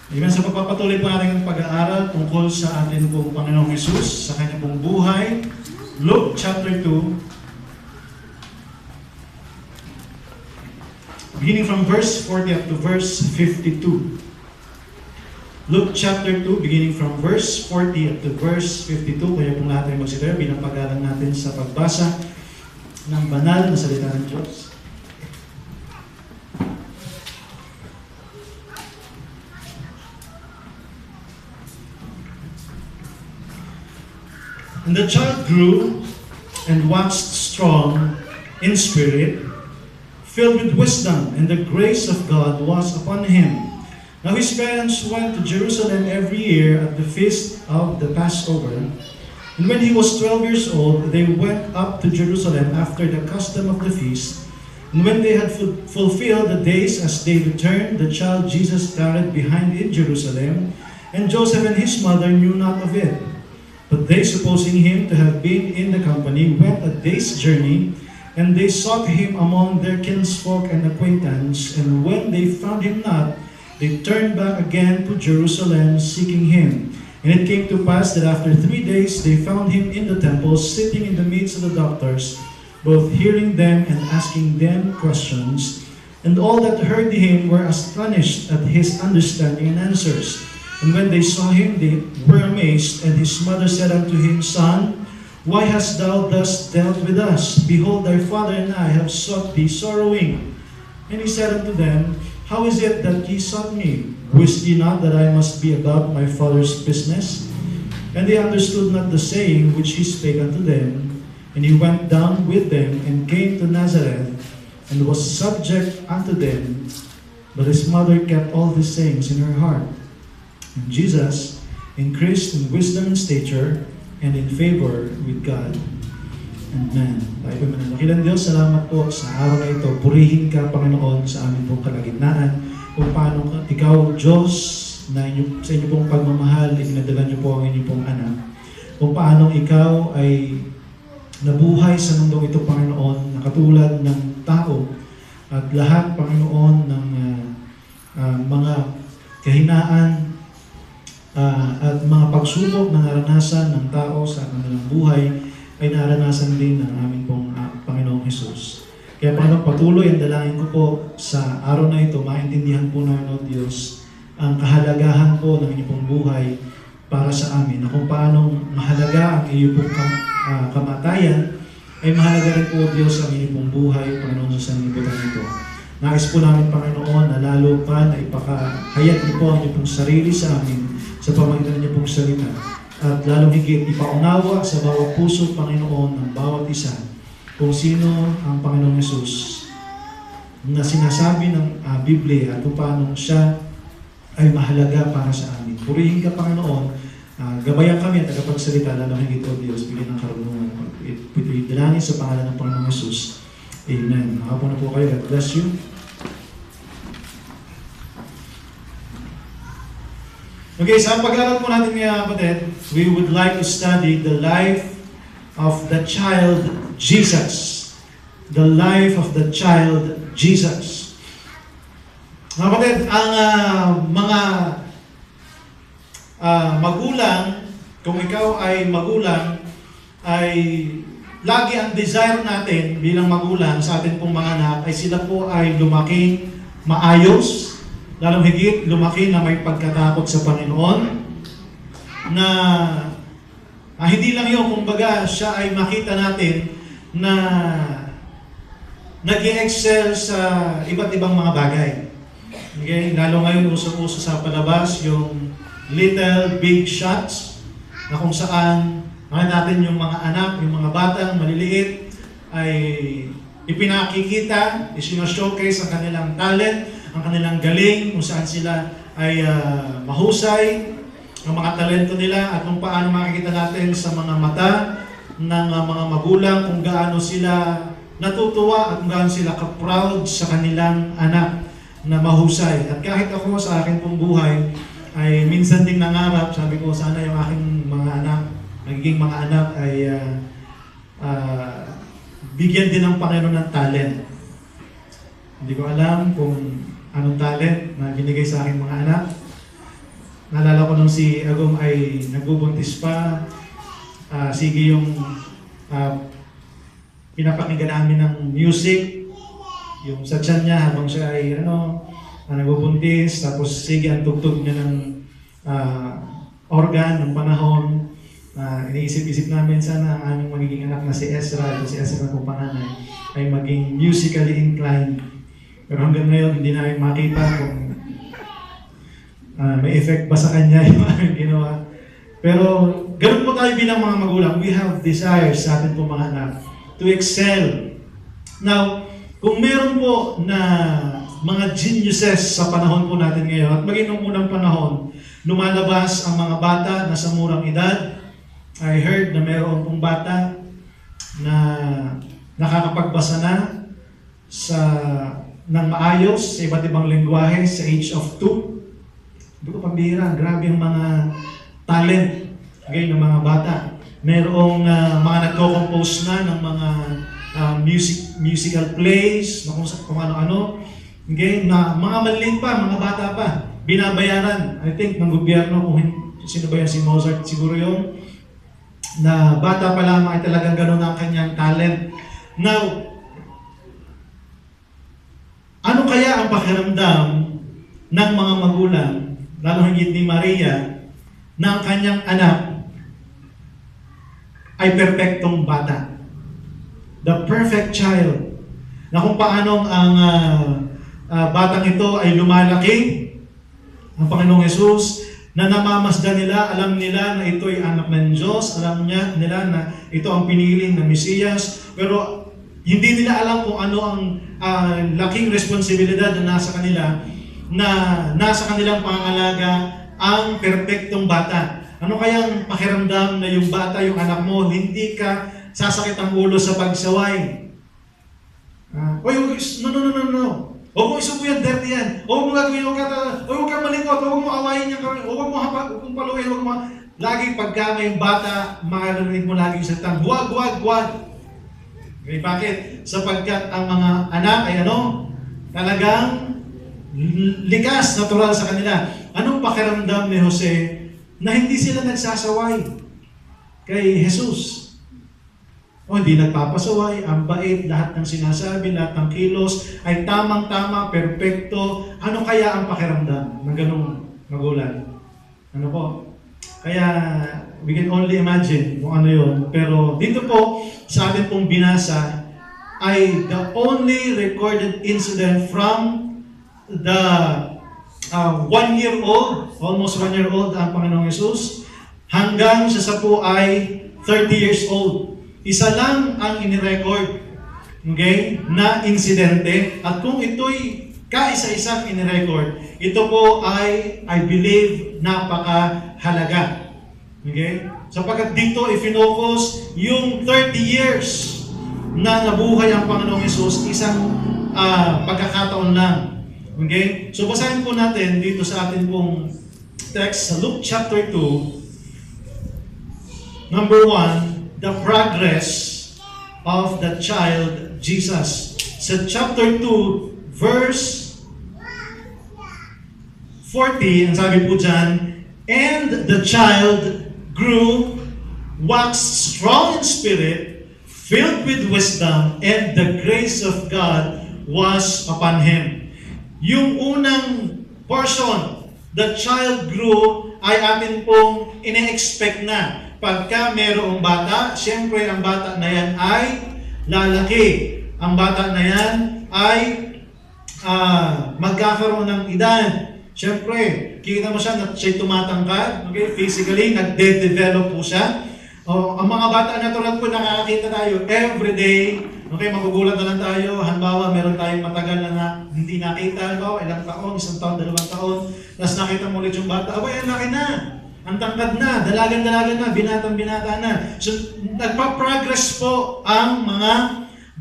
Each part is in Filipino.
Amen. Sa pagpapatuloy po natin ang pag-aaral tungkol sa atin pong Panginoong Jesus, sa kanyang pong buhay, Luke chapter 2, beginning from verse 40 up to verse 52. Luke chapter 2, beginning from verse 40 up to verse 52. Kaya po natin magsitayo bilang pag-aaral natin sa pagbasa ng banal na salita ng Diyos. And the child grew and waxed strong in spirit, filled with wisdom, and the grace of God was upon him. Now his parents went to Jerusalem every year at the feast of the Passover. And when he was 12 years old, they went up to Jerusalem after the custom of the feast. And when they had fulfilled the days as they returned, the child Jesus tarried behind in Jerusalem, and Joseph and his mother knew not of it. But they, supposing him to have been in the company, went a day's journey, and they sought him among their kinsfolk and acquaintance. And when they found him not, they turned back again to Jerusalem, seeking him. And it came to pass that after 3 days they found him in the temple, sitting in the midst of the doctors, both hearing them and asking them questions. And all that heard him were astonished at his understanding and answers. And when they saw him, they were amazed. And his mother said unto him, Son, why hast thou thus dealt with us? Behold, thy father and I have sought thee sorrowing. And he said unto them, How is it that ye sought me? Wist ye not that I must be about my father's business? And they understood not the saying which he spake unto them. And he went down with them, and came to Nazareth, and was subject unto them. But his mother kept all these sayings in her heart. And Jesus increased in wisdom and stature, and in favor with God and man. Tayo po mananakilan Diyos, salamat po sa araw na ito. Purihin ka, Panginoon, sa aming pong kalagitnaan. Kung paano ikaw, Diyos, na sa inyo pong pagmamahal, itinadala niyo po ang inyong pong anak. Kung paano ikaw ay nabuhay sa mundong ito, Panginoon, na katulad ng tao, at lahat, Panginoon, ng mga kahinaan, at mga pagsubok na naranasan ng tao sa kanilang buhay ay naranasan din ng aming pong Panginoong Jesus. Kaya Panginoon, patuloy ang dalangin ko po sa araw na ito, maintindihan po namin, O Diyos, ang kahalagahan po ng inyong pong buhay para sa amin, na kung paano mahalaga ang inyong pong kamatayan, ay mahalaga rin po, O Diyos, ang inyong pong buhay, Panginoon, sa sanlibutan ito. Nais po namin, Panginoon, na lalo pa na ipakahayag niyo po ang inyong pong sarili sa amin sa pamagitan niyo pong salita. At lalong higit ipaunawa sa bawat puso, Panginoon, ng bawat isa kung sino ang Panginoong Jesus na sinasabi ng Biblia at kung paano siya ay mahalaga para sa amin. Purihin ka, Panginoon. Gabayan kami at tagapagsalita, lalong higit, O Diyos, bigyan ng karunungan. Ito'y dalangin sa pangalan ng Panginoong Jesus. Amen. Makapo na po kayo. God bless you. Okay, sa pag-aaral po natin mga kapatid, we would like to study the life of the child Jesus. The life of the child Jesus. Mga kapatid, ang mga magulang, kung ikaw ay magulang, ay lagi ang desire natin bilang magulang sa atin pong mga anak ay sila po ay lumaking maayos, lalong higit, lumaki na may pagkatakot sa Panginoon, na hindi lang yun, kumbaga, siya ay makita natin na nag-i-excel sa iba't ibang mga bagay. Okay? Lalo ngayon, uso-uso sa palabas, yung little big shots, na kung saan natin yung mga anak, yung mga batang maliliit, ay ipinakikita, isinashowcase ang kanilang talent, ang kanilang galing, kung saan sila ay mahusay, ang mga talento nila, at kung paano makikita natin sa mga mata ng mga magulang, kung gaano sila natutuwa at kung gaano sila ka-proud sa kanilang anak na mahusay. At kahit ako sa akin pong buhay, ay minsan ding nangarap, sabi ko, sana yung aking mga anak, magiging mga anak ay bigyan din ng Panginoon ng talent. Hindi ko alam kung anong talent na binigay sa aking mga anak. Naalala ko nung si Agum ay nagbubuntis pa, sige yung pinapakinggan namin ng music, yung sa tiyan niya habang siya ay nagbubuntis, tapos sige ang tugtog niya ng organ ng panahon. Iniisip-isip namin sana ang aming magiging anak na si Ezra, si Ezra na kong panganay, ay maging musically inclined. Pero hanggang ngayon, hindi namin makita kung may effect ba sa kanya yung aming ginawa. Pero ganun po tayo bilang mga magulang. We have desires sa atin po mga anak to excel. Now, kung meron po na mga geniuses sa panahon po natin ngayon, at maging nung unang panahon, lumalabas ang mga bata na sa murang edad. I heard na meron pong bata na nakakapagbasa na ng maayos sa iba't ibang lengguwahe sa age of 2. Hindi ko pambihira, grabe ang mga talent ng mga bata. Merong mga nagko-compose na ng mga musical plays, na kung ano-ano. Na mga maliit pa, mga bata pa, binabayaran, I think, ng gobyerno, kung sino ba yan, si Mozart, siguro yun, na bata pa lamang ay talagang gano'n ang kanyang talent. Now, ano kaya ang pakiramdam ng mga magulang, lalo higit ni Maria, na ang kanyang anak ay perpektong bata? The perfect child. Na kung paano ang batang ito ay lumalaki, ang Panginoong Hesus, na namamasdan nila, alam nila na ito ay anak ng Diyos, alam nila na ito ang piniling na Mesiyas, pero hindi nila alam kung ano ang laking responsibilidad na nasa kanila, na nasa kanilang pangangalaga ang perpektong bata. Ano kayang pakiramdam na yung bata, yung anak mo, hindi ka sasakit ang ulo sa pagsaway? No. Huwag mo isubo yan, dirty yan. Huwag mo gagawin, huwag ka malikot, huwag mo awayin niya kami, huwag mo paluin, huwag mo... Lagi pagka may bata, makarinig mo lagi yung salitang, huwag. Okay, bakit? Sapagkat ang mga anak ay talagang likas, natural sa kanila. Anong pakiramdam ni Jose na hindi sila nagsasaway kay Jesus? Hindi nagpapasaway, ang bait, lahat ng sinasabi, lahat ng kilos ay tamang-tama, perpekto. Ano kaya ang pakiramdam ng ganung magulang? Ano po? Kaya we can only imagine kung ano yun. Pero dito po, sa atin pong binasa, ay the only recorded incident from the 1-year-old, almost 1-year-old ang Panginoong Hesus, hanggang siya po ay 30 years old. Isa lang ang inirecord, okay, na insidente. At kung ito'y kaisa-isang inirecord, ito po ay, I believe, napakahalaga. Okay? Sapagkat dito i-focus yung 30 years na nabuhay ang Panginoong Hesus, isang pagkakataon lang. Okay? So basahin po natin dito sa atin pong text sa Luke chapter 2, number 1, the progress of the child Jesus. Sa chapter 2, verse 40, ang sabi po dyan, and the child grew, waxed strong in spirit, filled with wisdom, and the grace of God was upon him. Yung unang portion, the child grew, ay atin pong ine-expect na. Pagka mayroong bata, siyempre ang bata na yan ay lalaki. Ang bata na yan ay magkakaroon ng edad. Siyempre, kita mo siya na siya'y tumatangkad, okay? Physically, nagde-develop po siya. Ang mga bata na tulad po, nakakakita tayo every day. Okay, magugulat na lang tayo. Halimbawa, meron tayong matagal na hindi nakita. Halimbawa, ilang taon, 1 taon, 2 taon. Tapos nakita mo ulit yung bata. Abay, ang laki na. Ang tangkad na, dalagan-dalagan na, binatang-binata na. So, nagpa-progress po ang mga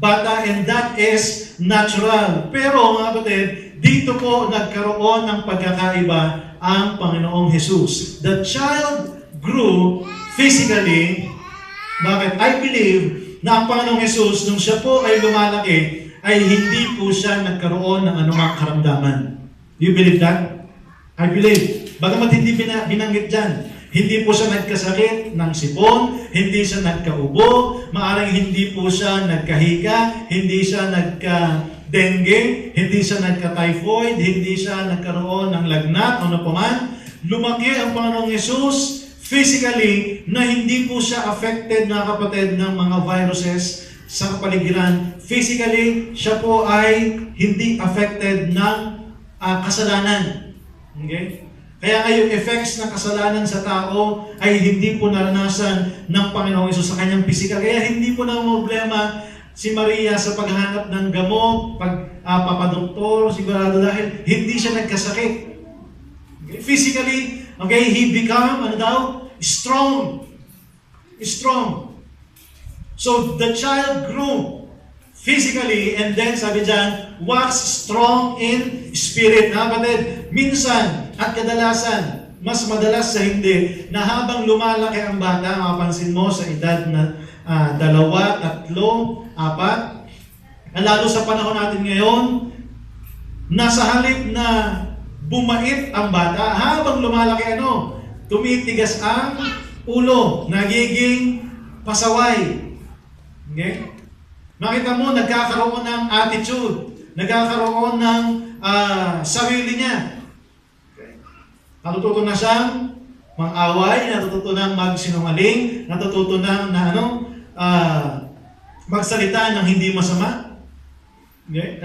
bata and that is natural. Pero mga kapatid, dito po nagkaroon ng pagkakaiba ang Panginoong Hesus. The child grew physically. Bakit? I believe na ang Panginoong Hesus, nung siya po ay lumalaki, ay hindi po siya nagkaroon ng anumang karamdaman. Do you believe that? I believe. Bagamat hindi binanggit dyan, hindi po siya nagkasakit ng sipon, hindi siya nagkaubo, maaaring hindi po siya nagkahika, hindi siya nagka-dengue, hindi siya nagka-typhoid, hindi siya nagkaroon ng lagnat o ano pa man. Lumaki ang Panginoong Hesus physically na hindi po siya affected, na kapatid, ng mga viruses sa kapaligiran. Physically, siya po ay hindi affected ng kasalanan. Okay? Kaya nga yung effects ng kasalanan sa tao ay hindi po naranasan ng Panginoong Hesus sa kanyang physical. Kaya hindi po na problema si Maria sa paghanap ng gamot, papadoktor, sigurado dahil hindi siya nagkasakit. Okay? Physically, okay, he become, strong. Strong. So, the child grew physically, and then, sabi dyan, was strong in spirit. Kapatid, minsan at kadalasan, mas madalas sa hindi, na habang lumalaki ang bata, mapapansin mo sa edad na 2, 3, 4, lalo sa panahon natin ngayon, nasa halip na bumait ang bata, habang lumalaki, tumitigas ang ulo, nagiging pasaway. Okay? Makita mo, nagkakaroon ng attitude, nagkakaroon ng sarili niya. Okay? Natututo na siyang mang-away, natututo na magsinungaling, natututo na magsalita ng hindi masama. Okay?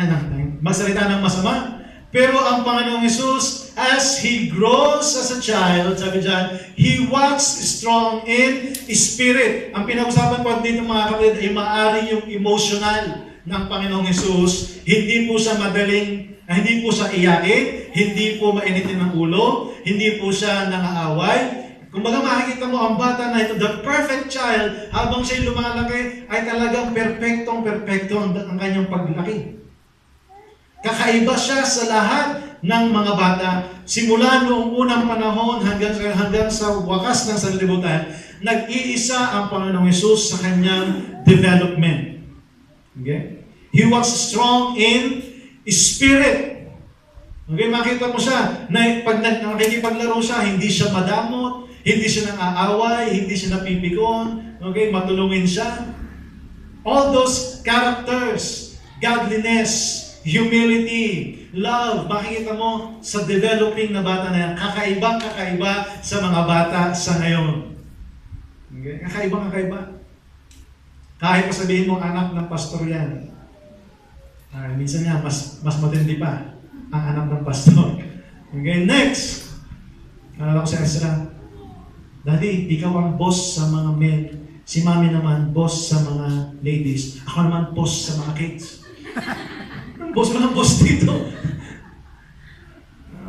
Magsalita ng masama. Pero ang Panginoong Hesus, as He grows as a child, sabi dyan, He was strong in spirit. Ang pinag-usapan po dito mga kapatid ay maaari yung emotional ng Panginoong Hesus. Hindi po siya hindi po siya iyakin, hindi po mainitin ng ulo, hindi po siya nangaaway. Kung baga makikita mo ang bata na ito, the perfect child, habang siya'y lumalaki, ay talagang perfectong-perfecto ang kanyang paglaki. Kakaiba siya sa lahat ng mga bata. Simula noong unang panahon hanggang sa wakas ng sanlibutan, nag-iisa ang Panginoong Hesus sa kanyang development. Okay? He was strong in spirit. Okay, makita mo siya na pag nakikipaglaro siya, hindi siya madamot, hindi siya nang-aaway, hindi siya napipikon, okay, matulungin siya. All those characters, godliness, humility, love, makikita mo sa developing na bata na yan. Kakaibang-kakaiba sa mga bata sa ngayon. Okay? Kakaibang-kakaiba. Kahit pa sabihin mo, anak ng pastor yan. Minsan nga, mas matindi pa ang anak ng pastor. Okay, next. Alala ko sa Ezra, Daddy, ikaw ang boss sa mga men. Si Mami naman, boss sa mga ladies. Ako naman, boss sa mga kids. Boss mo ng boss dito.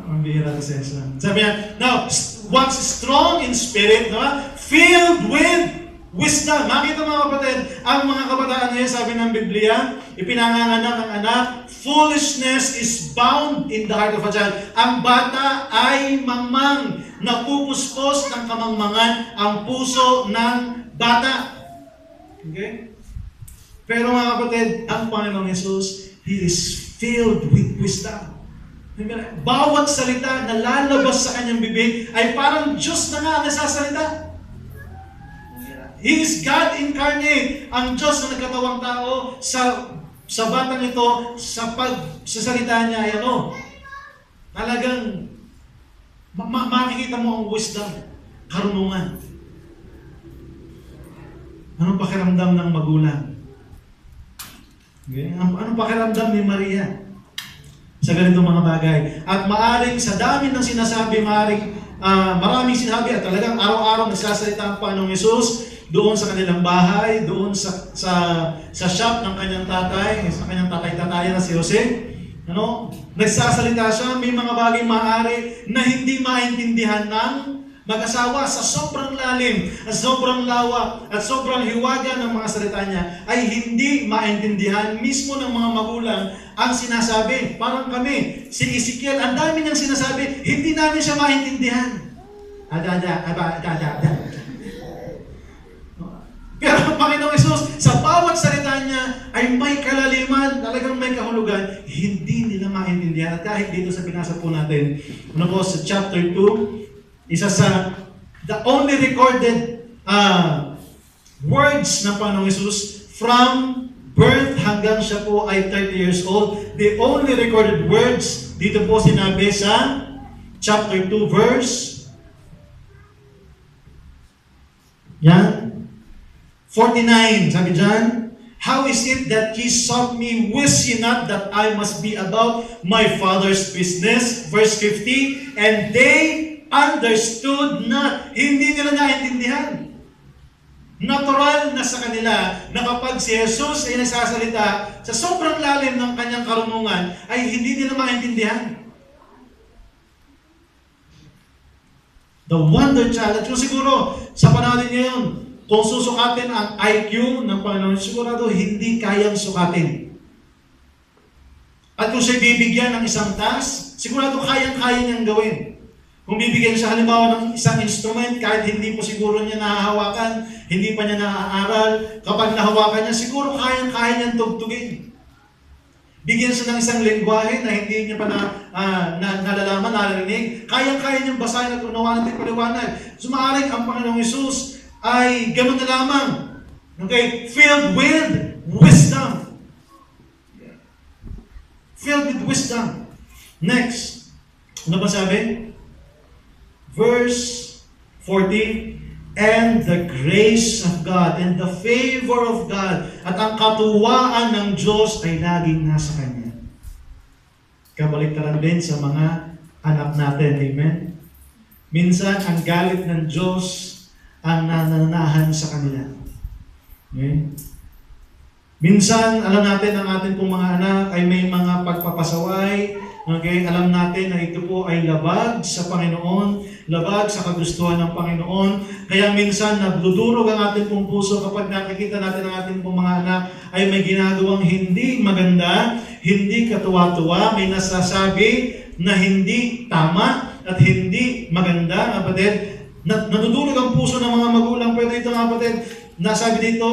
Ang bihira ko sa Ezra. Sabi niya, now, once strong in spirit, filled with wisdom. Makita mga kapatid, ang mga kabataan ngayon, sabi ng Biblia, ipinanganganak ang anak, foolishness is bound in the heart of a child. Ang bata ay mangmang, napupuspos ng kamangmangan ang puso ng bata. Okay? Pero mga kapatid, ang Panginoong Hesus, He is filled with wisdom. Bawat salita na lalabas sa kanyang bibig ay parang Diyos na nga ang nasasalita. He is God incarnate. Ang Diyos na nagkatawang tao sa batang ito, sa salita niya ay talagang makikita mo ang wisdom, karunungan. Anong pakiramdam ng magulang? Okay? Anong pakiramdam ni Maria sa ganitong mga bagay? At maaring sa dami ng sinasabi, maraming sinabi at talagang araw-araw nagsasalita ang Panginoong Hesus doon sa kanilang bahay, doon sa shop ng kanyang tatay, sa kanyang tatay-tatayan na si Jose. Nagsasalita siya, may mga bagay maaari na hindi maintindihan ng mag-asawa sa sobrang lalim, at sobrang lawak, at sobrang hiwaga ng mga salita niya, ay hindi maintindihan mismo ng mga magulang ang sinasabi. Parang kami, si Ezekiel, ang dami niyang sinasabi, hindi namin siya maintindihan. Pero ang Panginoong Hesus, sa bawat salita niya ay may kalaliman, talagang may kahulugan, hindi nila maintindihan maintindihan. At kahit dito sa binasa po natin, ano po, sa chapter 2, isa sa the only recorded words ng Panginoong Hesus from birth hanggang siya po ay 30 years old. The only recorded words dito po sinabi sa chapter 2 verse 49. Sabi dyan, how is it that ye sought me? Wist ye not that I must be about my Father's business? Verse 50, and they understood not. Hindi nila naintindihan. Natural na sa kanila na kapag si Jesus ay nagsasalita sa sobrang lalim ng kanyang karunungan, ay hindi nila maintindihan. The wonder challenge. Kung siguro, sa panahon ngayon, kung susukatin ang IQ ng Panginoon, sigurado hindi kayang sukatin. At kung siya bibigyan ng isang task, sigurado kayang-kaya niyang gawin. Kung bibigyan siya halimbawa ng isang instrument, kahit hindi po siguro niya nahahawakan, hindi pa niya naaaral, kapag nahawakan niya, siguro kayang-kaya niyang tugtugin. Bigyan siya ng isang lengguwahe na hindi niya pa nalalaman, narinig, kayang-kaya niyang basahin at unawanan at paliwanag. So maaaring ang Panginoong Hesus ay gano'n na lamang. Okay? Filled with wisdom. Filled with wisdom. Next. Ano ba sabi? Verse 40, and the grace of God and the favor of God at ang katuwaan ng Diyos ay laging nasa Kanya. Kabaliktaran din sa mga anak natin. Amen? Minsan, ang galit ng Diyos ang nananahan sa kanila. Okay? Minsan, alam natin ang ating pong mga anak ay may mga pagpapasaway. Okay? Alam natin na ito po ay labag sa Panginoon, labag sa kagustuhan ng Panginoon. Kaya minsan, nagdudurog ang ating pong puso kapag nakikita natin ang ating pong mga anak ay may ginagawang hindi maganda, hindi katuwa-tuwa, may nasasabi na hindi tama at hindi maganda, kapatid. Nadudurog ang puso ng mga magulang. Pero ito nga, kapatid, nasabi dito,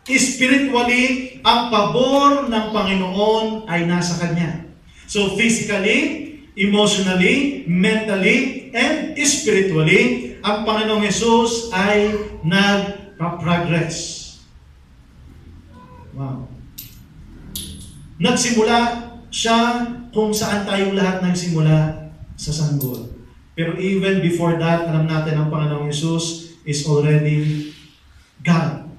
spiritually, ang pabor ng Panginoon ay nasa Kanya. So physically, emotionally, mentally, and spiritually, ang Panginoong Hesus ay nagpa-progress. Wow. Nagsimula siya kung saan tayong lahat nagsimula, sa sanggol. Pero even before that, alam natin ang Panginoong Hesus is already God.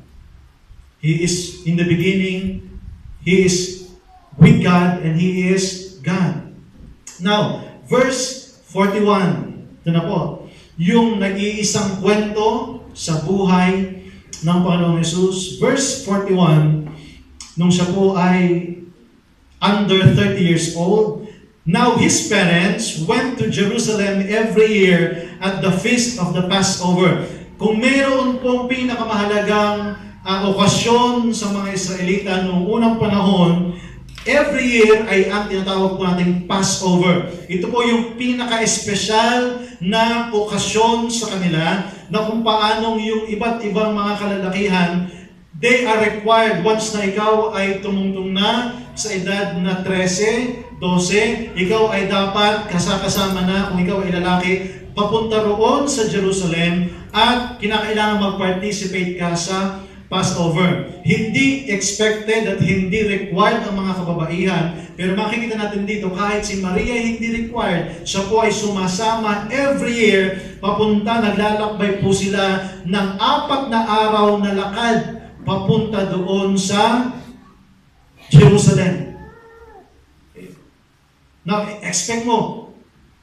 He is in the beginning, He is with God, and He is God. Now, verse 41, ito na po, yung nag-iisang kwento sa buhay ng Panginoong Hesus. Verse 41, nung siya po ay under 30 years old, now his parents went to Jerusalem every year at the feast of the Passover. Kung mayroon pong pinakamahalagang okasyon sa mga Israelita noong unang panahon, every year ay ang tinatawag po nating Passover. Ito po yung pinaka-espesyal na okasyon sa kanila na kung paanong yung iba't ibang mga kalalakihan, they are required once na ikaw ay tumungtong na sa edad na 13, 12, ikaw ay dapat kasama na, kung ikaw ay lalaki, papunta roon sa Jerusalem at kinakailangan mag-participate ka sa Passover. Hindi expected at hindi required ang mga kababaihan. Pero makikita natin dito, kahit si Maria hindi required, siya po ay sumasama every year, papunta, naglalakbay po sila ng 4 na araw na lakad, papunta doon sa Jerusalem. Now, expect mo,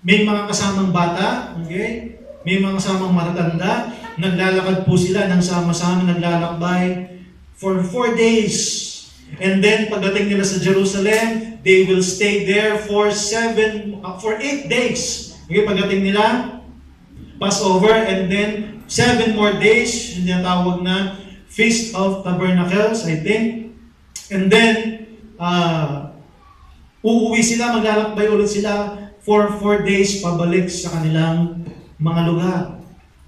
may mga kasamang bata, okay? May mga kasamang matatanda, naglalakad po sila ng sama-sama, naglalakbay for 4 days. And then, pagdating nila sa Jerusalem, they will stay there for 8 days. Okay, pagdating nila, Passover, and then 7 more days, yung tinatawag na Feast of Tabernacles, I think. And then, uuwi sila, maglalakbay ulit sila for 4 days pabalik sa kanilang mga lugar.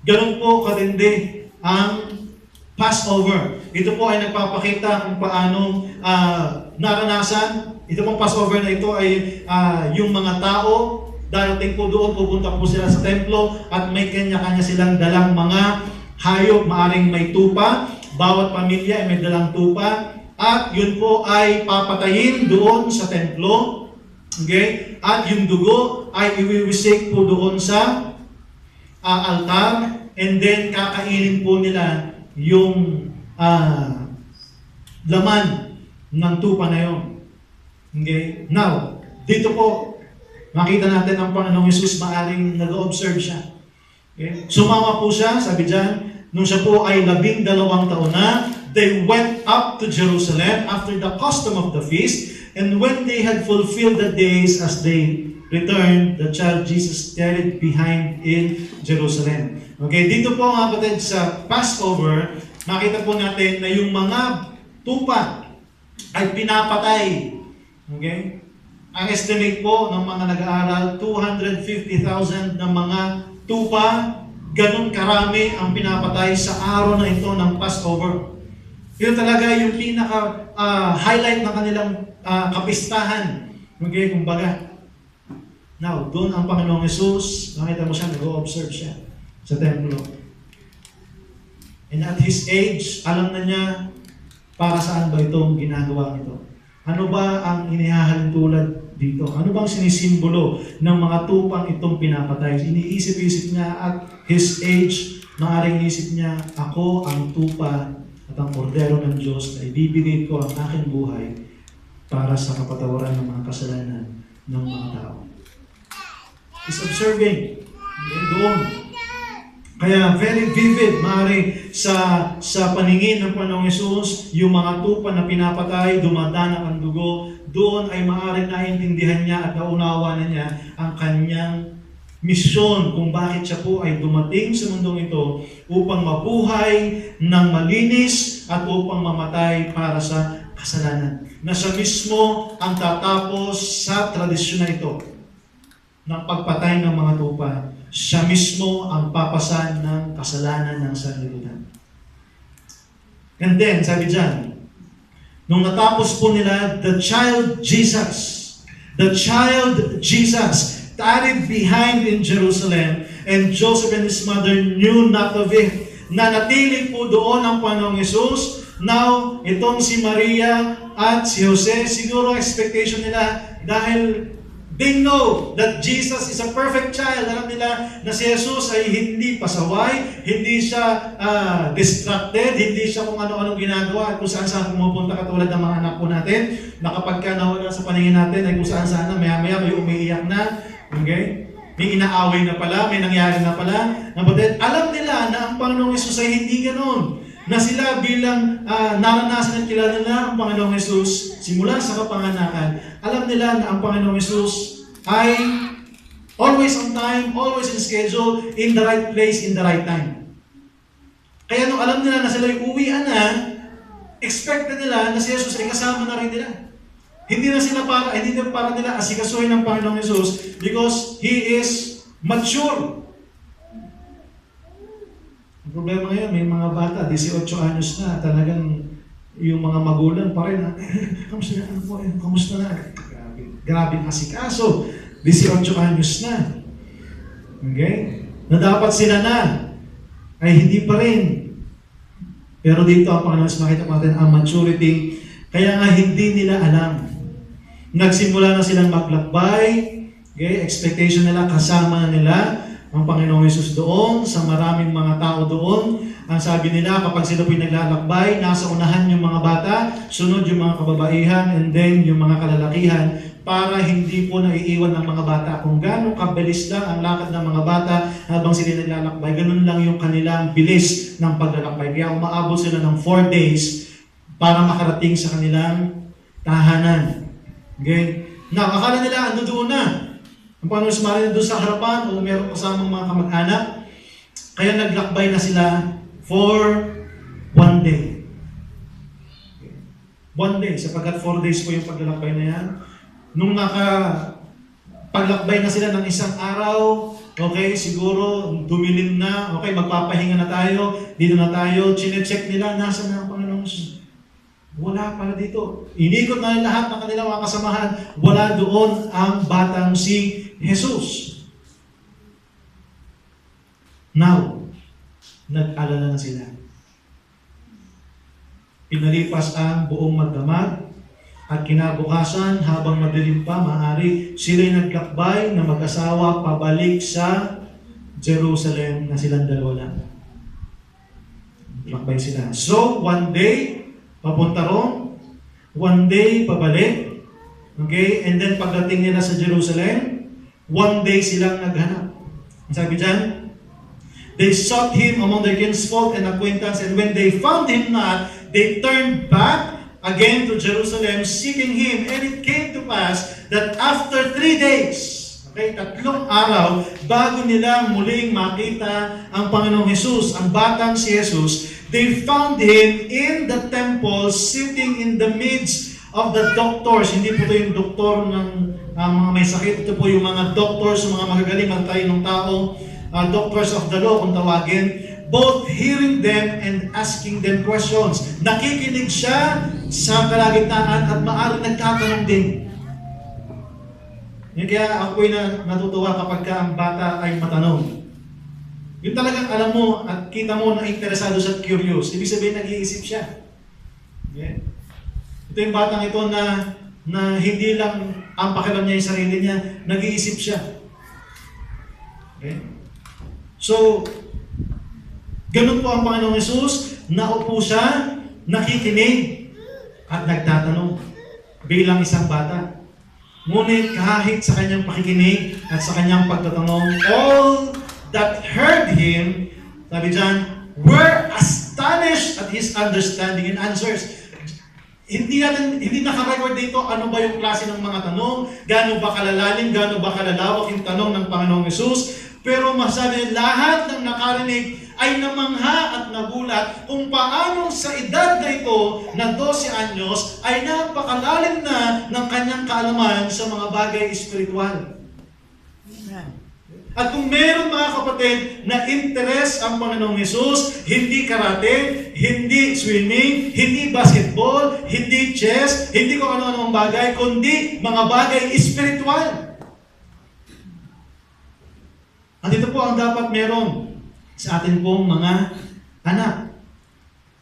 Ganun po katindi ang Passover. ito po ay nagpapakita kung paano naranasan. Ito pong Passover na ito ay yung mga tao, darating po doon, pupunta po sila sa templo at may kanya-kanya silang dalang mga hayop, maaring may tupa. Bawat pamilya ay may dalang tupa. At yun po ay papatayin doon sa templo. Okay? At yung dugo ay iwiwisik po doon sa altar. And then kakainin po nila yung laman ng tupa na yun. Okay? Now, dito po, makita natin ang Panginoong Hesus, maaring nag-observe siya. Okay? Sumama po siya, sabi dyan, nung siya po ay 12 taon na, they went up to Jerusalem after the custom of the feast, and when they had fulfilled the days as they returned, the child Jesus tarried behind in Jerusalem. Okay, dito po mga kapatid sa Passover, makita po natin na yung mga tupa ay pinapatay. Okay? Ang estimate po ng mga nag-aaral, 250,000 na mga tupa, ganun karami ang pinapatay sa araw na ito ng Passover. Yun talaga yung pinaka-highlight ng kanilang kapistahan. Okay, kumbaga. Now, doon ang Panginoong Hesus, nakita mo siya, nag-o-observe siya sa templo. And at His age, alam na niya para saan ba itong ginagawa ito. Ano ba ang inihahalin tulad dito? Ano bang sinisimbolo ng mga tupang itong pinapatay? Iniisip-isip niya at His age, maaaring isip niya, ako ang tupa at ang kordero ng Diyos na ibibigay ko ang aking buhay para sa kapatawaran ng mga kasalanan ng mga tao. Is observing. Doon. Kaya very vivid, maaari sa paningin ng Panginoong Hesus, yung mga tupa na pinapatay, dumadanak ang dugo, doon ay maaari naintindihan niya at naunawa na niya ang kanyang misyon kung bakit siya po ay dumating sa mundong ito upang mabuhay ng malinis at upang mamatay para sa kasalanan. Na siya mismo ang tatapos sa tradisyon na ito ng pagpatay ng mga tupa. Siya mismo ang papasan ng kasalanan ng sanlibutan. And then, sabi dyan, nung natapos po nila, the child Jesus tarried behind in Jerusalem, and Joseph and his mother knew not of it. Nanatili po doon ang Panginoong Hesus. Now, itong si Maria at si Jose, siguro expectation nila dahil they know that Jesus is a perfect child. Alam nila na si Jesus ay hindi pasaway, hindi siya distracted, hindi siya kung ano-anong ginagawa at kung saan-saan pumupunta katulad ng mga anak po natin, na kapag ka nawala sa paningin natin ay kung saan-saan na, maya-maya may umiiyak na, okay? May inaaway na pala, may nangyari na pala. Alam nila na ang Panginoong Hesus ay hindi ganoon. Na sila bilang naranasan at kilala nila ang Panginoong Hesus simula sa kapanganakan, alam nila na ang Panginoong Hesus ay always on time, always in schedule, in the right place, in the right time. Kaya nung alam nila na sila yung uwian na, expect na nila na si Jesus ay kasama na rin nila. Hindi na para nila asikasuhin ng Panginoong Hesus because He is mature. Ang problema ngayon, may mga bata, 18 anyos na, talagang yung mga magulang pa rin, kamusta na po, kamusta na? Grabe asikaso, 18 anyos na. Okay? Na dapat sila na, ay hindi pa rin. Pero dito ang Panginoon, makita natin ang maturity, kaya nga hindi nila alam. Nagsimula na silang maglakbay, okay? Expectation nila, kasama na nila ang Panginoong Hesus doon, sa maraming mga tao doon. Ang sabi nila, kapag sila po'y naglalakbay, nasa unahan yung mga bata, sunod yung mga kababaihan, and then yung mga kalalakihan, para hindi po naiiwan ng mga bata. Kung gano'ng kabilis lang ang lakad ng mga bata habang sila naglalakbay, ganun lang yung kanilang bilis ng paglalakbay. Kaya umaabot sila ng 4 days para makarating sa kanilang tahanan. Okay? Now, akala nila, ano doon na? Ang Panginoon sumarin doon sa harapan o meron kasamang mga kamag-anak. Kaya naglakbay na sila for 1 day. 1 day, sapagkat 4 days po yung paglalakbay na yan. Nung paglakbay na sila ng isang araw, okay, siguro dumilim na, okay, magpapahinga na tayo, dito na tayo, chinecheck nila, nasa na ang Panginoong Wala pala dito. Inikot na lahat ng kanilang mga kasamahan. Wala doon ang batang si Jesus. Now, nag-alala na sila. Pinalipas ang buong magdamag at kinabukasan habang madilim pa, maaari sila'y nagkakbay na mag-asawa pabalik sa Jerusalem na silang dalawa lang. Lakbay sila. So, one day, papunta ron. One day, pabalik. Okay? And then, pagdating nila sa Jerusalem, one day silang naghanap. Ang sabi dyan, they sought him among their kinsfolk and acquaintance, and when they found him not, they turned back again to Jerusalem, seeking him. And it came to pass that after 3 days, okay, 3 araw, bago nila muling makita ang Panginoong Jesus, ang batang si Jesus, they found him in the temple, sitting in the midst of the doctors. Hindi po ito yung doktor ng mga may sakit. Ito po yung mga doctors, mga magagaling magtayo ng tao, doctors of the law kung tawagin, both hearing them and asking them questions. Nakikinig siya sa kalagitnaan at maaari nagtatanong din. Kaya ako'y natutuwa kapag ang bata ay matanong. Yung talagang alam mo at kita mo na interesado sa curious. Ibig sabihin, nag-iisip siya. Okay? Ito yung batang ito na hindi lang ang pakialam niya yung sarili niya, nag-iisip siya. Okay? So, ganun po ang Panginoong Jesus, naupo siya, nakikinig, at nagtatanong bilang isang bata. Ngunit kahit sa kanyang pakikinig at sa kanyang pagtatanong, all that heard him, sabi dyan, were astonished at his understanding and answers. Hindi naka-record dito ano ba yung klase ng mga tanong, gaano ba kalalalim, gaano ba kalalawak yung tanong ng Panginoong Jesus. Pero masabi, lahat ng nakarinig ay namangha at nagulat kung paano sa edad na ito na 12 anyos ay napakalalim na ng kanyang kaalaman sa mga bagay espiritual. At kung meron mga kapatid na interes ang Panginoong Jesus, hindi karate, hindi swimming, hindi basketball, hindi chess, hindi kung ano-anong bagay, kundi mga bagay espiritual. At ito po ang dapat meron sa atin pong mga anak.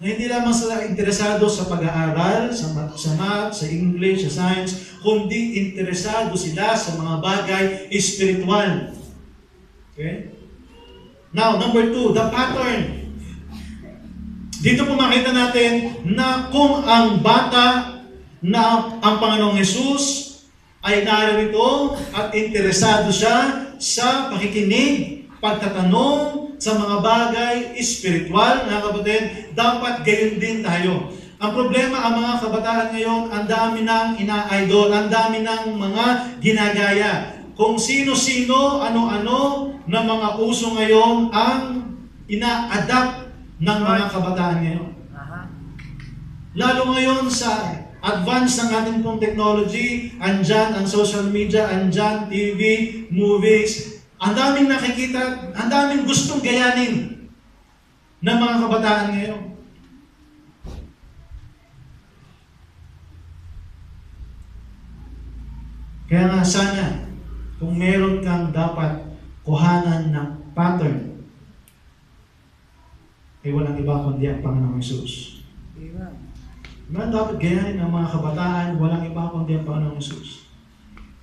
Na hindi lamang sila interesado sa pag-aaral, sa math, sa English, sa science, kundi interesado sila sa mga bagay espiritual. Okay? Now, number 2, the pattern. Dito po makita natin na kung ang bata na ang Panginoong Jesus ay narito at interesado siya sa pakikinig, pagtatanong sa mga bagay espiritual, mga kapatid, dapat gayon din tayo. Ang problema, ang mga kabataan ngayon, ang dami ng ina-idol, ang dami ng mga ginagaya. Kung sino-sino, ano-ano na mga uso ngayon ang ina-adapt ng mga kabataan ngayon. Lalo ngayon sa advance ng ating pong technology, andyan ang social media, andyan TV, movies, ang daming nakikita, ang daming gustong gayanin ng mga kabataan ngayon. Kaya nga sana, kung meron kang dapat kuhanan ng pattern, ay walang iba kundi ang Panginoong Jesus. Diba dapat gayahin ng mga kabataan, walang iba kundi ang Panginoong Jesus.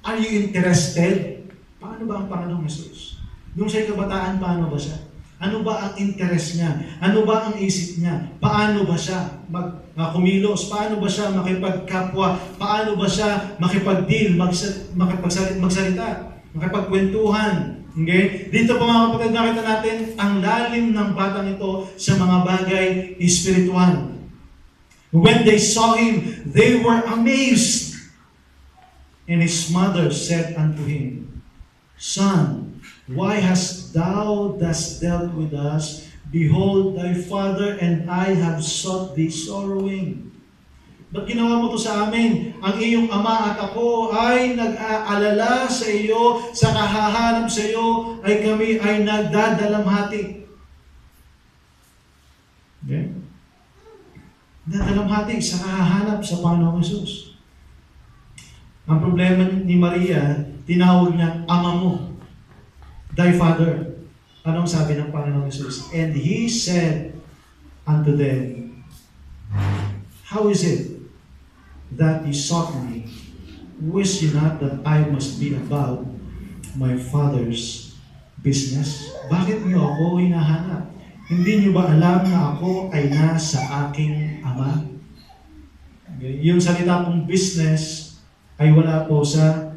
Are you interested? Paano ba ang Panginoong Jesus? Yung siya'y kabataan, paano ba siya? Ano ba ang interest niya? Ano ba ang isip niya? Paano ba siya kumilos? Paano ba siya makipagkapwa? Paano ba siya makipag-deal, magsalita, makipagkwentuhan? Okay? Dito po mga kapatid, nakita natin ang lalim ng batang ito sa mga bagay espiritual. When they saw him, they were amazed. And his mother said unto him, Son, why hast thou thus dealt with us? Behold, thy father and I have sought thee sorrowing. Ba't ginawa mo to sa amin? Ang iyong ama at ako ay nag-aalala sa iyo, sa kahahanap sa iyo, ay kami ay nagdadalamhati. Okay? Nadalamhati sa kahahanap sa Panginoong Hesus. Ang problema ni Maria, tinawag niya, Ama mo, thy Father. Anong sabi ng Panginoong Hesus? And He said unto them, how is it that ye sought me? Wish ye not that I must be about my Father's business? Bakit niyo ako hinahanap? Hindi niyo ba alam na ako ay nasa aking Ama? Okay. Yung salita pong business ay wala po sa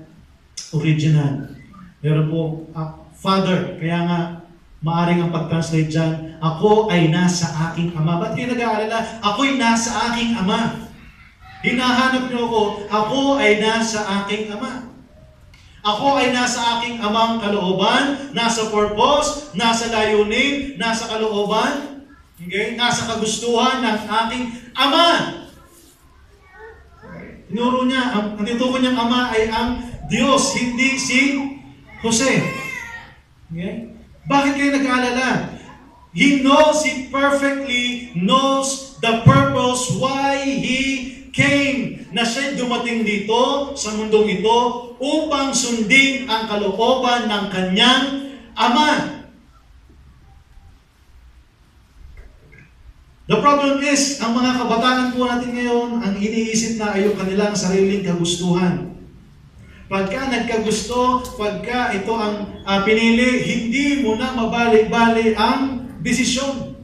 original. Pero po, Father, kaya nga maaring ang pag-translate dyan, ako ay nasa aking Ama. Ba't kayo nag-aalala? Ako'y nasa aking Ama. Hinahanap niyo ako ay nasa aking Ama. Ako ay nasa aking Amang kalooban, nasa purpose, nasa layunin, nasa kalooban, okay? Nasa kagustuhan ng aking Ama. Tinuro niya, ang tinutukoy niyang Ama ay ang Diyos, hindi si Jose. Okay? Bakit kayo nag-aalala? He perfectly knows the purpose why He came, na siya'y dumating dito sa mundong ito upang sundin ang kalooban ng kanyang Ama. The problem is, ang mga kabataan po natin ngayon, ang iniisip na ay yung kanilang sariling kagustuhan. Pagka nagkagusto, pagka ito ang pinili, hindi mo na mabalik-balik ang desisyon.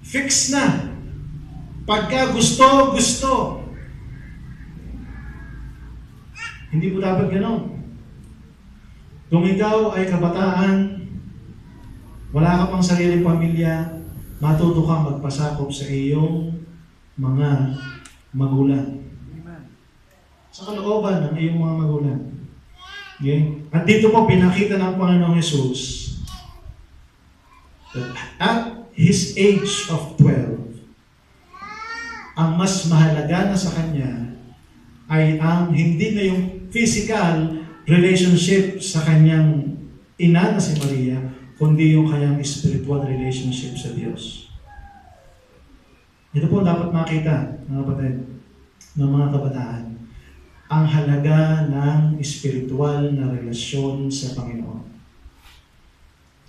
Fix na. Pagka gusto, gusto. Hindi po dapat ganon. Kung ikaw ay kabataan, wala ka pang sariling pamilya, matuto kang magpasakop sa iyong mga magulang. Sa kalooban ng iyong mga magulang. Okay? At dito po pinakita ng Panginoong Hesus that at His age of 12, ang mas mahalaga na sa Kanya ay ang hindi na yung physical relationship sa Kanyang ina na si Maria, kundi yung Kanyang spiritual relationship sa Diyos. Ito po dapat makita, mga kapatid, ng mga kabataan, ang halaga ng spiritual na relasyon sa Panginoon.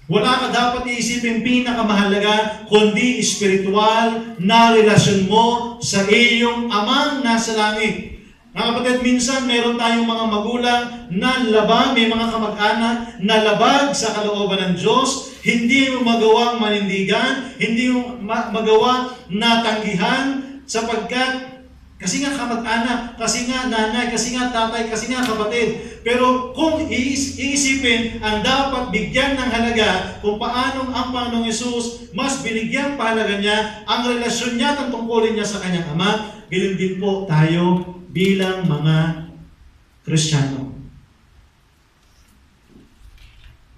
Wala ka dapat iisipin pinakamahalaga, kundi spiritual na relasyon mo sa iyong Amang nasa langit. Mga kapatid, minsan meron tayong mga magulang na labag, may mga kamag-anak na labag sa kalooban ng Diyos, hindi mo magawang manindigan, hindi mo magawa na tanggihan, sapagkat kasi nga kamag-anak, kasi nga nanay, kasi nga tatay, kasi nga kapatid. Pero kung iisipin ang dapat bigyan ng halaga kung paanong ang Panginoong Hesus mas binigyan pahalaga niya ang relasyon niya at tungkulin niya sa kanyang Ama, ganun din po tayo bilang mga Kristiyano.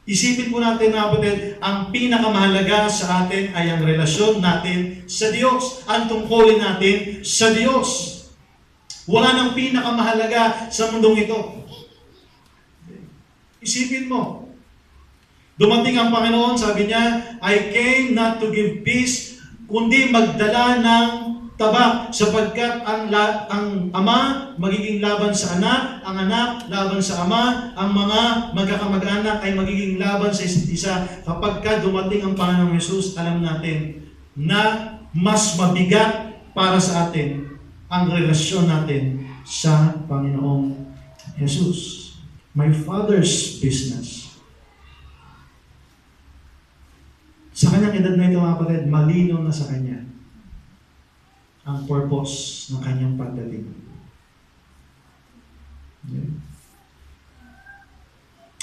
Isipin po natin, mga kapatid, ang pinakamahalaga sa atin ay ang relasyon natin sa Diyos, ang tungkulin natin sa Diyos. Wala nang pinakamahalaga sa mundong ito. Isipin mo, dumating ang Panginoon, sabi niya, I came not to give peace, kundi magdala ng taba, sapagkat ang Ama magiging laban sa anak, ang anak laban sa Ama, ang mga magkakamag-anak ay magiging laban sa isa't isa. Kapag dumating ang Panginoong Hesus, alam natin na mas mabigat para sa atin ang relasyon natin sa Panginoong Hesus. My Father's business. Sa kanyang edad na ito, mga kapatid, malinaw na sa kanya ang purpose ng kanyang pagdating. Okay.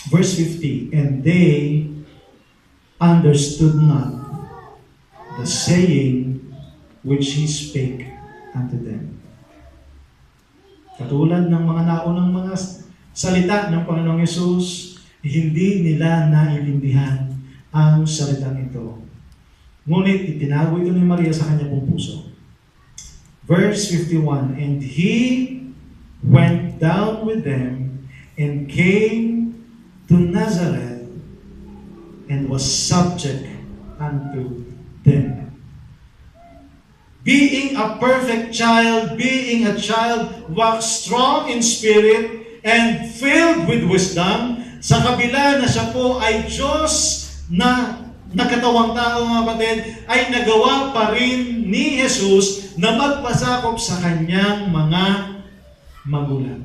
Verse 50, and they understood not the saying which He spake unto them. Katulad ng mga naunang mga salita ng Panginoong Hesus, hindi nila naiintindihan ang salitang ito. Ngunit itinago ito ni Maria sa kanya pong puso. Verse 51, and He went down with them and came to Nazareth and was subject unto them. being a perfect child, being a child, walk strong in spirit and filled with wisdom, sa kabila na siya po ay Diyos na nagkatawang tao, mga kapatid, ay nagawa pa rin ni Jesus na magpasakop sa kanyang mga magulang.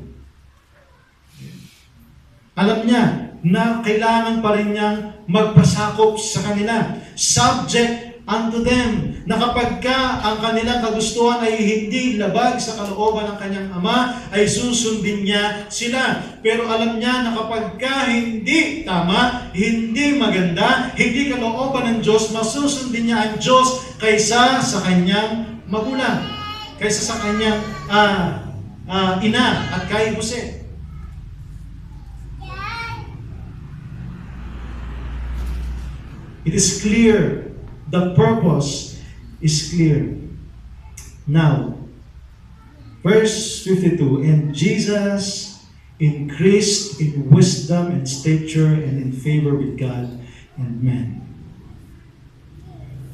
Alam niya na kailangan pa rin niyang magpasakop sa kanila. Subject unto them. Na kapag ka ang kanilang kagustuhan ay hindi labag sa kalooban ng kanyang ama, ay susundin niya sila. Pero alam niya na kapag ka hindi tama, hindi maganda, hindi kalooban ng Diyos, masusundin niya ang Diyos kaysa sa kanyang magulang, kaysa sa kanyang ina at kay Jose. It is clear. The purpose is clear. Now, verse 52, and Jesus increased in wisdom and stature and in favor with God and men.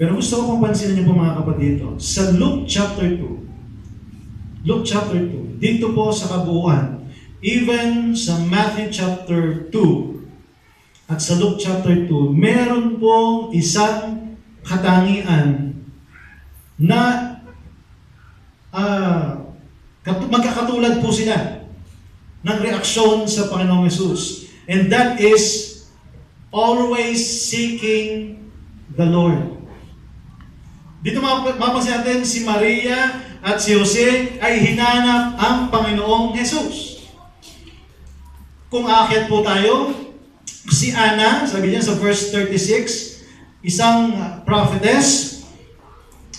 Pero gusto ko pong pansinin niyo po, mga kapatid, sa Luke chapter 2, dito po sa kabuuan, even sa Matthew chapter 2, at sa Luke chapter 2, meron pong isang katangian na magkakatulad po sila ng reaksyon sa Panginoong Hesus. And that is always seeking the Lord. Dito mapapansin natin si Maria at si Jose ay hinanap ang Panginoong Hesus. Kung aakyat po tayo, si Anna, sabi niya sa verse 36, isang prophetess,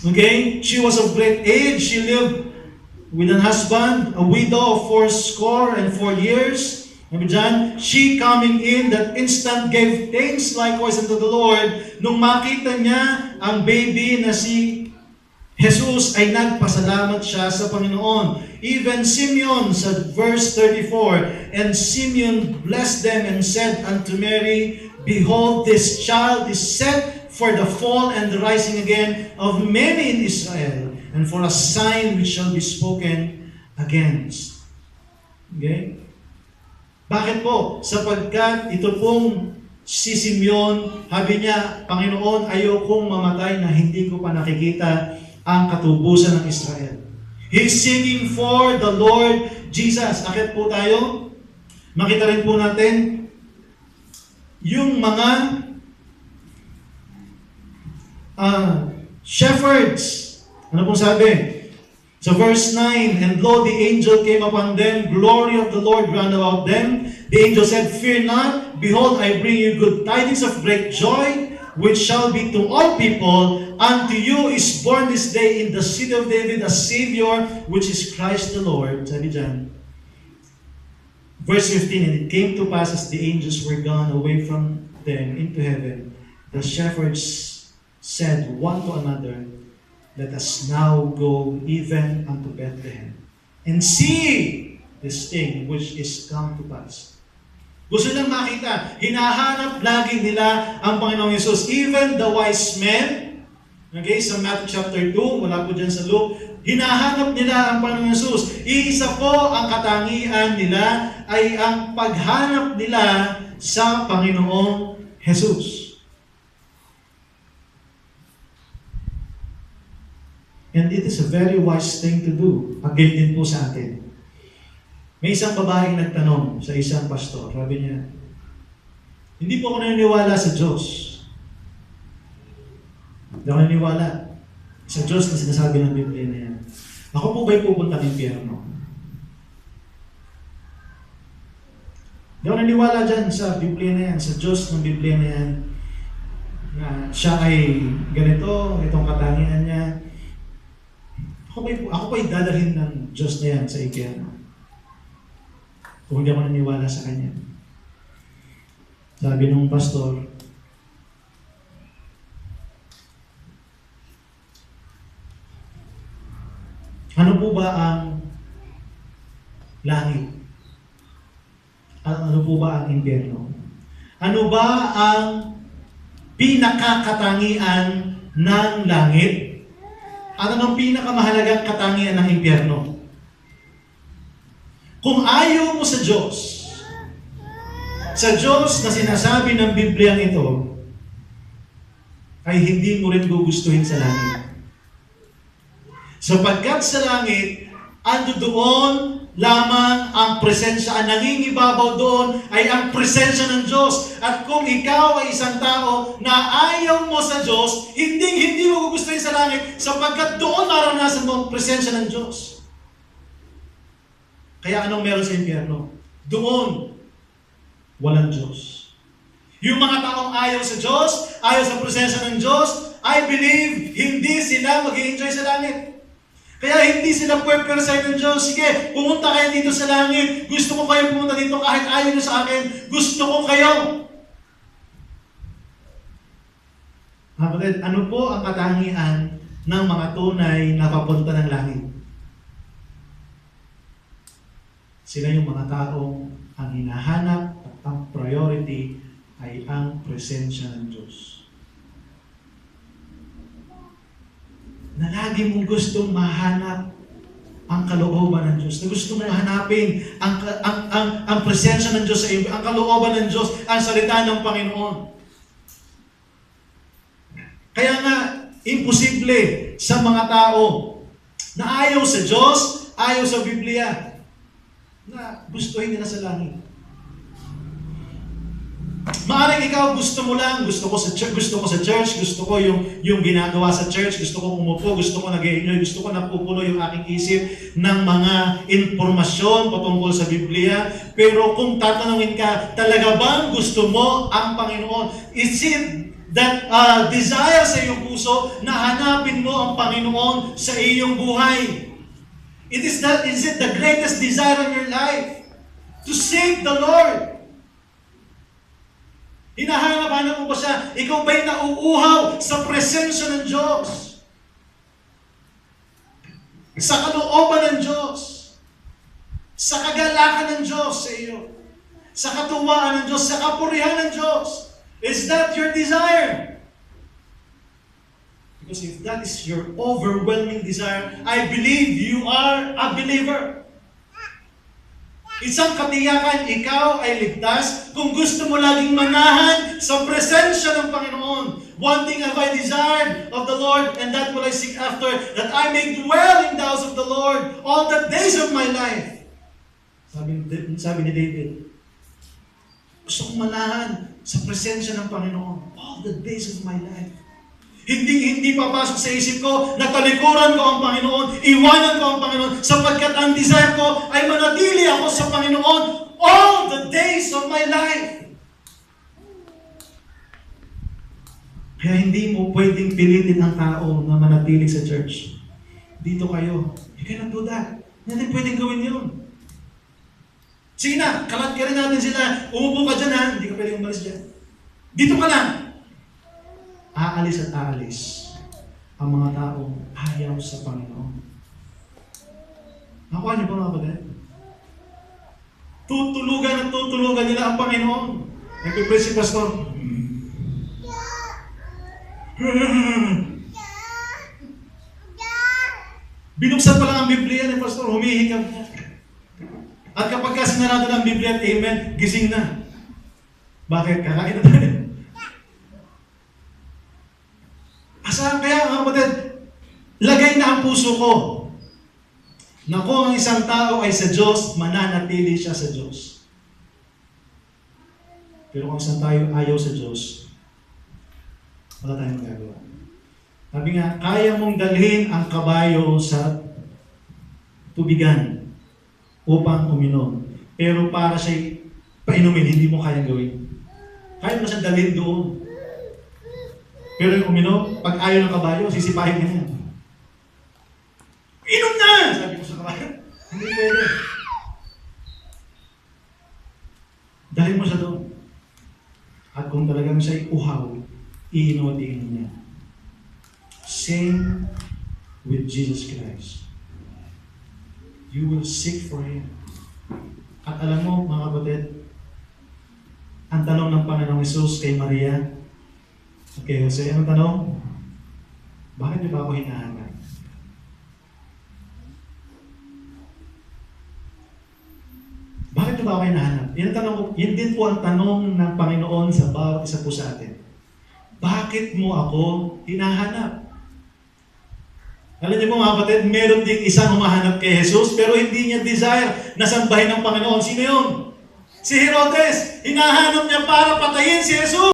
okay, she was of great age, she lived with an husband, a widow of 84 years. Sabi diyan, she coming in that instant gave thanks likewise unto the Lord. Nung makita niya ang baby na si Jesus ay nagpasalamat siya sa Panginoon. Even Simeon sa verse 34, and Simeon blessed them and said unto Mary, behold, this child is set for the fall and the rising again of many in Israel, and for a sign which shall be spoken against. Okay? Bakit po? Sapagkat ito pong si Simeon, sabi niya, Panginoon, ayokong mamatay na hindi ko pa nakikita ang katubusan ng Israel. He's seeking for the Lord Jesus. Akit po tayo. Makita rin po natin yung mga shepherds. Ano pong sabi? So verse 9, and lo, the angel came upon them, glory of the Lord round about them. The angel said, fear not, behold, I bring you good tidings of great joy, which shall be to all people. Unto you is born this day in the city of David a Savior, which is Christ the Lord. Sabi dyan. Verse 15, and it came to pass as the angels were gone away from them into heaven, the shepherds said one to another, let us now go even unto Bethlehem, and see this thing which is come to pass. Gusto nilang makita, hinahanap lagi nila ang Panginoong Yesus. Even the wise men, okay, sa Matthew chapter 2, wala po dyan sa Luke, hinahanap nila ang Panginoong Yesus. Iisa po ang katangian nila ay ang paghanap nila sa Panginoong Yesus. And it is a very wise thing to do. Again din po sa atin. May isang babaeng nagtanong sa isang pastor. Sabi niya, hindi po ako naniniwala sa Diyos. Hindi ako naniniwala sa Diyos na sinasabi ng Biblia na yan. Ako po ba'y pupunta ng impyerno? Hindi ako naniniwala dyan sa Biblia na yan, sa Diyos ng Biblia na yan, na siya ay ganito, itong katangian niya. Ako ba'y dadalhin ng Diyos na yan sa impyerno? Kung hindi ako naniniwala sa Kanya. Sabi nung pastor, ano po ba ang langit? Ano po ba ang impyerno? Ano ba ang pinakakatangian ng langit? At anong pinakamahalagang katangian ng impyerno? Kung ayaw mo sa Diyos na sinasabi ng Bibliang ito, ay hindi mo rin gugustuhin sa langit. Sapagkat sa langit, ando doon lamang ang presensya, ang nangingibabaw doon ay ang presensya ng Diyos. At kung ikaw ay isang tao na ayaw mo sa Diyos, hindi mo gugustuhin sa langit sapagkat doon maranasan mo ang presensya ng Diyos. Kaya anong meron sa impyerno? Doon, walang Diyos. Yung mga taong ayaw sa Diyos, ayaw sa presensya ng Diyos, I believe hindi sila mag-i-enjoy sa langit. Kaya hindi sila pwede ng Diyos. Sige, pumunta kayo dito sa langit. Gusto ko kayo pumunta dito kahit ayaw nyo sa akin. Gusto ko kayo. Kapatid, ano po ang katangian ng mga tunay na papunta ng langit? Sila yung mga taong ang hinahanap at ang priority ay ang presensya ng Diyos. Na lagi mong gustong mahanap ang kalooban ng Diyos. Na gusto mong hanapin ang presensya ng Diyos sa iyo, ang kalooban ng Diyos, ang salita ng Panginoon. Kaya nga, imposible sa mga tao na ayaw sa Diyos, ayaw sa Biblia, na gustuhin nila sa langit. Maaaring ikaw gusto mo lang, gusto ko sa church, gusto ko yung ginagawa sa church, gusto ko umupo, gusto ko nag-enjoy, gusto ko napupuno yung aking isip ng mga impormasyon patungkol sa Biblia. Pero kung tatanungin ka, talaga bang gusto mo ang Panginoon? Is it that desire sa iyong puso na hanapin mo ang Panginoon sa iyong buhay? Is it the greatest desire in your life? To seek the Lord? Hinahanap-hanap mo ba siya? Ikaw ba'y nauuhaw sa presensya ng Diyos? Sa kalooban ng Diyos? Sa kagalakan ng Diyos sa iyo? Sa katuwaan ng Diyos? Sa kapurihan ng Diyos? Is that your desire? Because if that is your overwhelming desire, I believe you are a believer. Isang katiyakan, ikaw ay ligtas kung gusto mo laging manahan sa presensya ng Panginoon. One thing have I desired of the Lord, and that will I seek after, that I may dwell in the house of the Lord all the days of my life. Sabi ni David, gusto kong manahan sa presensya ng Panginoon all the days of my life. Hindi papasok sa isip ko na talikuran ko ang Panginoon, iwanan ko ang Panginoon, sapagkat ang desire ko ay manatili ako sa Panginoon all the days of my life. Kaya hindi mo pwedeng pilitin ang tao na manatili sa church. Dito kayo. You cannot do that. Hindi pwedeng gawin yun. Sige na, kalat ka rin natin sila. Umupo ka dyan ha, hindi ka pwedeng umalis dyan. Dito ka lang. Aalis at aalis ang mga taong ayaw sa Panginoon. Nakuha niyo ba mga kapatid? Tutulugan at tutulugan nila ang Panginoon. Nagpipray si Pastor. Binuksan pa lang ang Biblia ni Pastor, humihikab na. At kapag sinarado ng Biblia at Amen, gising na. Bakit? Kakain na tayo. Asahan kaya mga kapatid, lagay na ang puso ko na kung ang isang tao ay sa Diyos, mananatili siya sa Diyos. Pero kung isang tayo ayaw sa Diyos, wala tayong magagawa. Sabi nga, kaya mong dalhin ang kabayo sa tubigan upang uminom. Pero para siya painumin, hindi mo kayang gawin. Kaya mo siyang dalhin doon. Pero yung uminom, pag ayaw ng kabayo, sisipahin niya yan. Inom na! Sabi ko sa kabayo, hindi pwede. Dahil mo siya doon. At kung talagang siya'y uhaw, iinom at iinom niya. Same with Jesus Christ. You will seek for Him. At alam mo, mga kapatid, ang tanong ng Panginoong Hesus kay Maria, okay, Jose, anong tanong? Bakit niyo ba ako hinahanap? mo ba ako hinahanap? Yan din po ang tanong ng Panginoon sa bawat isa po sa atin. Bakit mo ako hinahanap? Alam niyo po mga kapatid, meron ding isang humahanap kay Jesus, pero hindi niya desire na sambahin ng Panginoon. Sino yun? Si Herodes. Hinahanap niya para patayin si Jesus.